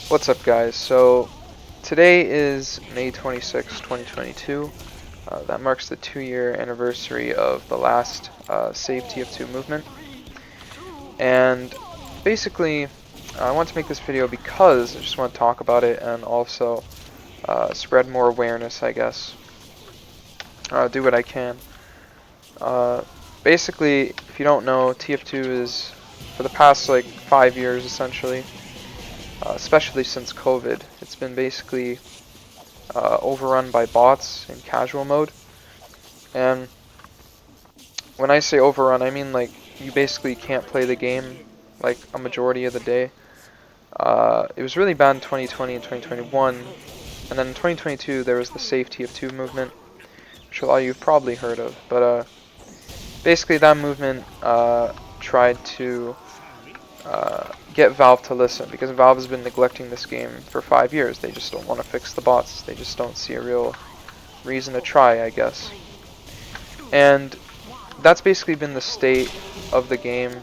What's up, guys? So today is May 26, 2022. That marks the 2-year anniversary of the last Save TF2 movement. And basically, I want to make this video because I just want to talk about it and also spread more awareness, I guess. Do what I can. Basically, if you don't know, TF2 is, for the past like 5 years essentially, especially since COVID, it's been basically overrun by bots in casual mode. And when I say overrun, I mean like you basically can't play the game like a majority of the day. It was really bad in 2020 and 2021, and then in 2022 there was the save TF2 movement, which a lot of you have probably heard of. But basically that movement tried to get Valve to listen, because Valve has been neglecting this game for 5 years. They just don't want to fix the bots. They just don't see a real reason to try, I guess. And that's basically been the state of the game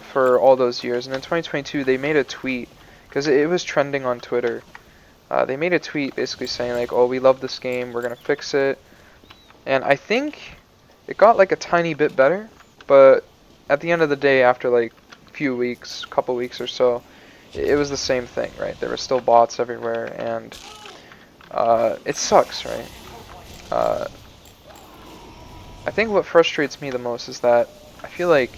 for all those years. And in 2022, they made a tweet, because it was trending on Twitter. They made a tweet basically saying like, "Oh, we love this game. We're gonna fix it." And I think it got like a tiny bit better, but at the end of the day, after like a few weeks, couple weeks or so, it was the same thing, right? There were still bots everywhere, and it sucks, right? I think what frustrates me the most is that I feel like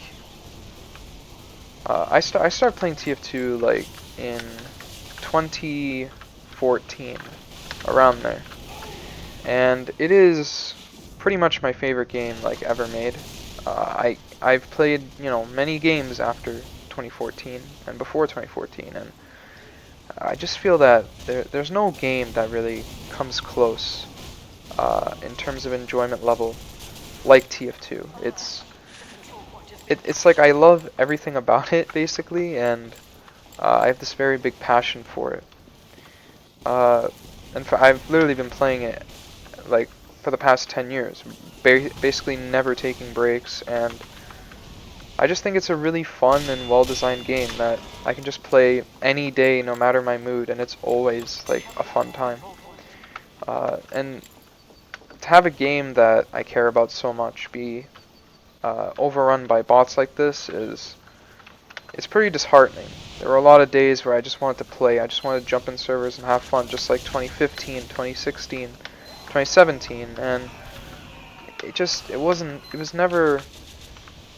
I started playing TF2 like in 2014, around there, and it is pretty much my favorite game like ever made. I've played many games after 2014 and before 2014, and I just feel that there's no game that really comes close in terms of enjoyment level like TF2. It's like I love everything about it basically, and I have this very big passion for it. I've literally been playing it like for the past 10 years, basically never taking breaks, and I just think it's a really fun and well-designed game that I can just play any day, no matter my mood, and it's always like a fun time. And to have a game that I care about so much be overrun by bots like this it's pretty disheartening. There were a lot of days where I just wanted to play. I just wanted to jump in servers and have fun, just like 2015, 2016, 2017, and it was never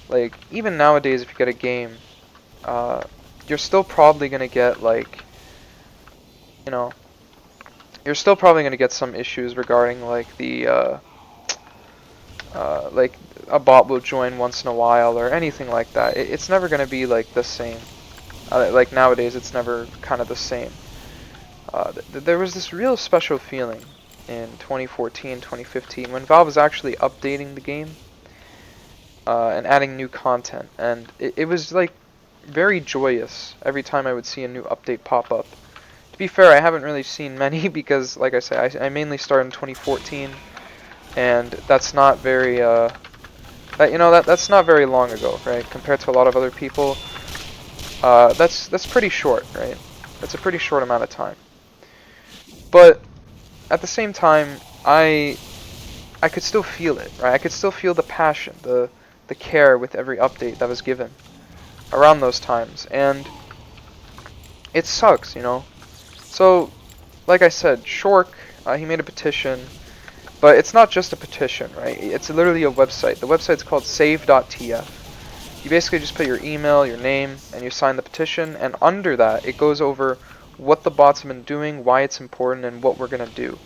like, even nowadays if you get a game, you're still probably gonna get like, you're still probably gonna get some issues regarding like the like a bot will join once in a while or anything like that. It's never gonna be like the same. Like nowadays, it's never kind of the same. There was this real special feeling in 2014, 2015 when Valve was actually updating the game and adding new content, and it was like very joyous every time I would see a new update pop up. To be fair, I haven't really seen many because, like I say, I mainly started in 2014, and that's not very that's not very long ago, right? Compared to a lot of other people, that's pretty short, right? That's a pretty short amount of time. But at the same time, I could still feel it, right? I could still feel the passion, the care with every update that was given around those times, and it sucks, So, like I said, Shork, he made a petition, but it's not just a petition, right? It's literally a website. The website's called save.tf. You basically just put your email, your name, and you sign the petition, and under that, it goes over what the bots have been doing, why it's important, and what we're going to do.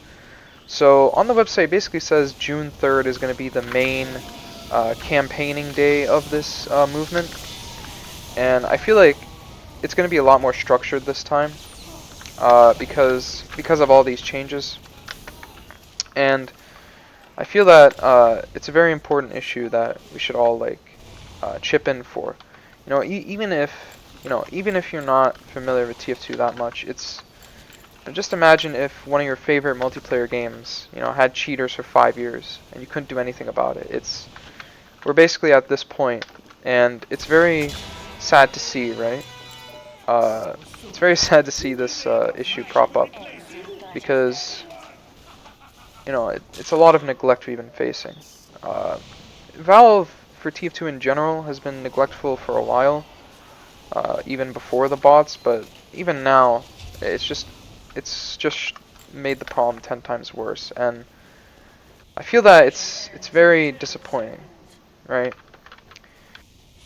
So, on the website, it basically says June 3rd is going to be the main campaigning day of this movement, and I feel like it's going to be a lot more structured this time because of all these changes, and I feel that it's a very important issue that we should all like chip in for. Even if you're not familiar with TF2 that much, just imagine if one of your favorite multiplayer games, had cheaters for 5 years and you couldn't do anything about it. We're basically at this point, and it's very sad to see, right? it's very sad to see this issue crop up because it's a lot of neglect we've been facing. Valve for TF2 in general has been neglectful for a while, even before the bots, but even now, it's just made the problem 10 times worse, and I feel that it's very disappointing, right?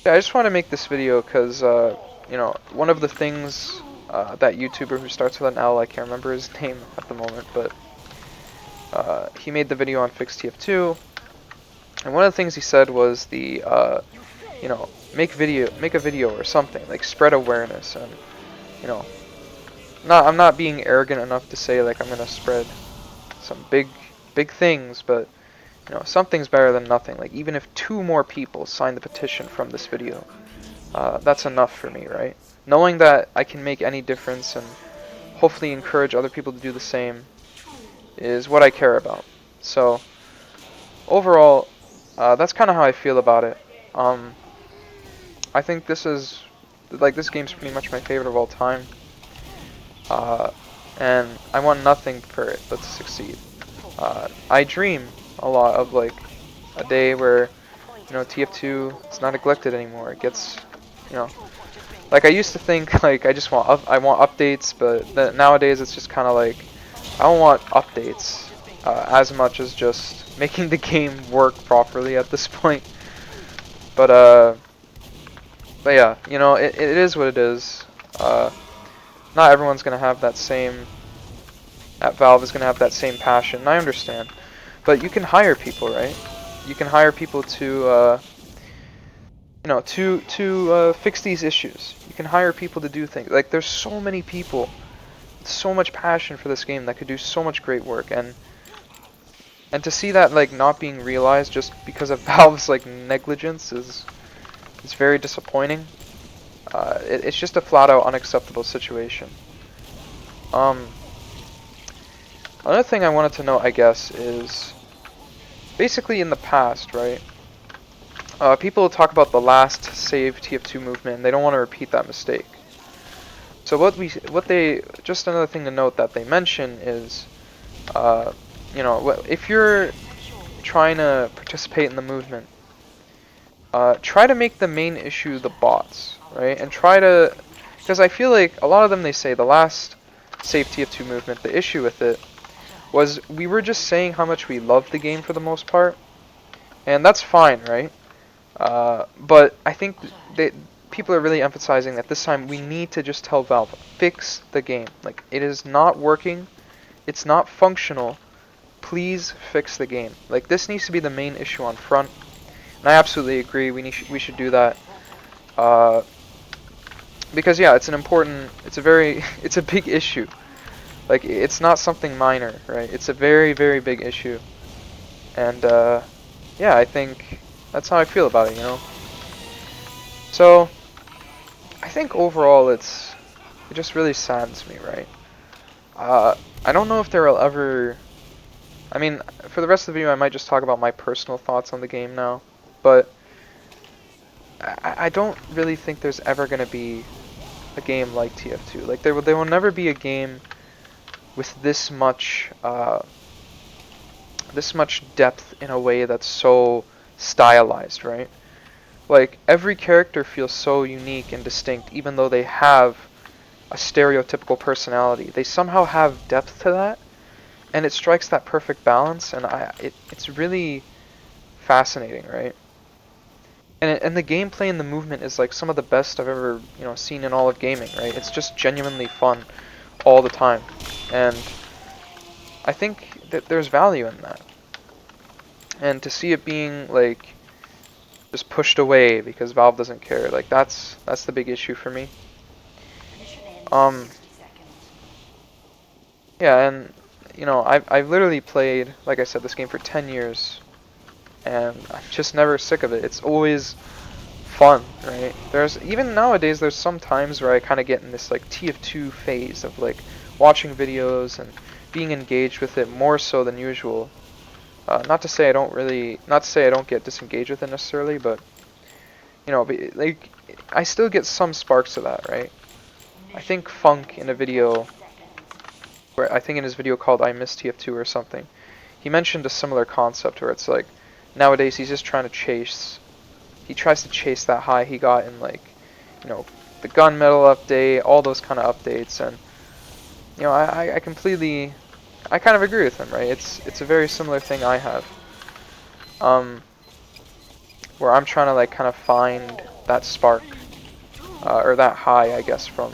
Yeah, I just want to make this video because one of the things that YouTuber who starts with an L, I can't remember his name at the moment, but he made the video on fix TF2, and one of the things he said was make a video or something, like spread awareness, and you know, I'm not being arrogant enough to say like I'm gonna spread some big things, but something's better than nothing. Like even if 2 more people sign the petition from this video, that's enough for me, right? Knowing that I can make any difference and hopefully encourage other people to do the same is what I care about. So overall, that's kind of how I feel about it. I think this game's pretty much my favorite of all time. And I want nothing for it but to succeed. I dream a lot of like a day where TF2 is not neglected anymore. It gets like I used to think like I want updates, but nowadays it's just kind of like I don't want updates as much as just making the game work properly at this point. But yeah, it is what it is. Not everyone's gonna have that same. At Valve is gonna have that same passion. And I understand, but you can hire people, right? You can hire people to fix these issues. You can hire people to do things. Like there's so many people, with so much passion for this game that could do so much great work, and to see that like not being realized just because of Valve's like negligence is very disappointing. It's just a flat out unacceptable situation. Another thing I wanted to note, I guess, is basically in the past, right? People talk about the last save TF2 movement, and they don't want to repeat that mistake. So just another thing to note that they mention is, if you're trying to participate in the movement, try to make the main issue the bots, right? And because I feel like a lot of them, they say the last save TF2 movement, the issue with it was we were just saying how much we loved the game for the most part, and that's fine, right? But I think people are really emphasizing that this time we need to just tell Valve, fix the game. Like, it is not working, it's not functional, please fix the game. Like, this needs to be the main issue on front, and I absolutely agree, we should do that. Because yeah, it's a big issue. Like, it's not something minor, right? It's a very, very big issue. And, yeah, I think that's how I feel about it, So, I think overall it just really saddens me, right? I don't know if there will ever... I mean, for the rest of the video I might just talk about my personal thoughts on the game now. But, I don't really think there's ever going to be a game like TF2. Like, there will never be a game with this much depth in a way that's so stylized, right? Like, every character feels so unique and distinct, even though they have a stereotypical personality. They somehow have depth to that, and it strikes that perfect balance, and it's really fascinating, right? And the gameplay and the movement is like some of the best I've ever seen in all of gaming, right? It's just genuinely fun all the time, and I think that there's value in that. And to see it being like just pushed away because Valve doesn't care, like that's the big issue for me. Yeah, and I've literally played, like I said, this game for 10 years, and I'm just never sick of it. It's always fun, right? Even nowadays, there's some times where I kind of get in this like TF2 phase of like watching videos and being engaged with it more so than usual. Not to say I don't get disengaged with it necessarily, but like I still get some sparks of that, right? I think Funk in a video, where I think in his video called I Miss TF2 or something, he mentioned a similar concept where it's like, nowadays he's just trying to chase, he tries to chase that high he got in like, you know, the gunmetal update, all those kind of updates, and you know, I completely, I kind of agree with him, right? It's a very similar thing I have, where I'm trying to like kind of find that spark, or that high, I guess, from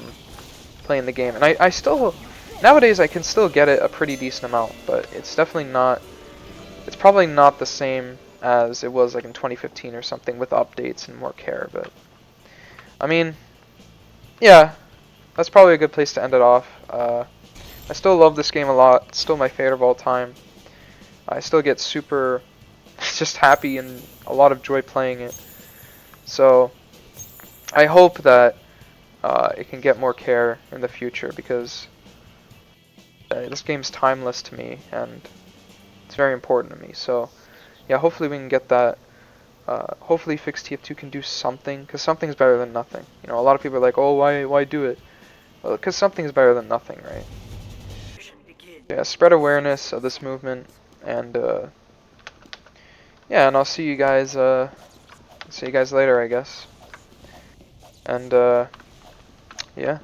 playing the game, and I still, nowadays I can still get it a pretty decent amount, but it's definitely not, it's probably not the same as it was like in 2015 or something with updates and more care, but I mean, yeah, that's probably a good place to end it off. I still love this game a lot. It's still my favorite of all time. I still get super just happy and a lot of joy playing it. So I hope that it can get more care in the future, because this game's timeless to me and it's very important to me. So yeah, hopefully we can get that. Hopefully Fix TF2 can do something, because something's better than nothing. You know, a lot of people are like, oh, why do it? Well, because something's better than nothing, right? Yeah, spread awareness of this movement, and yeah, and I'll see you guys. See you guys later, I guess. And yeah.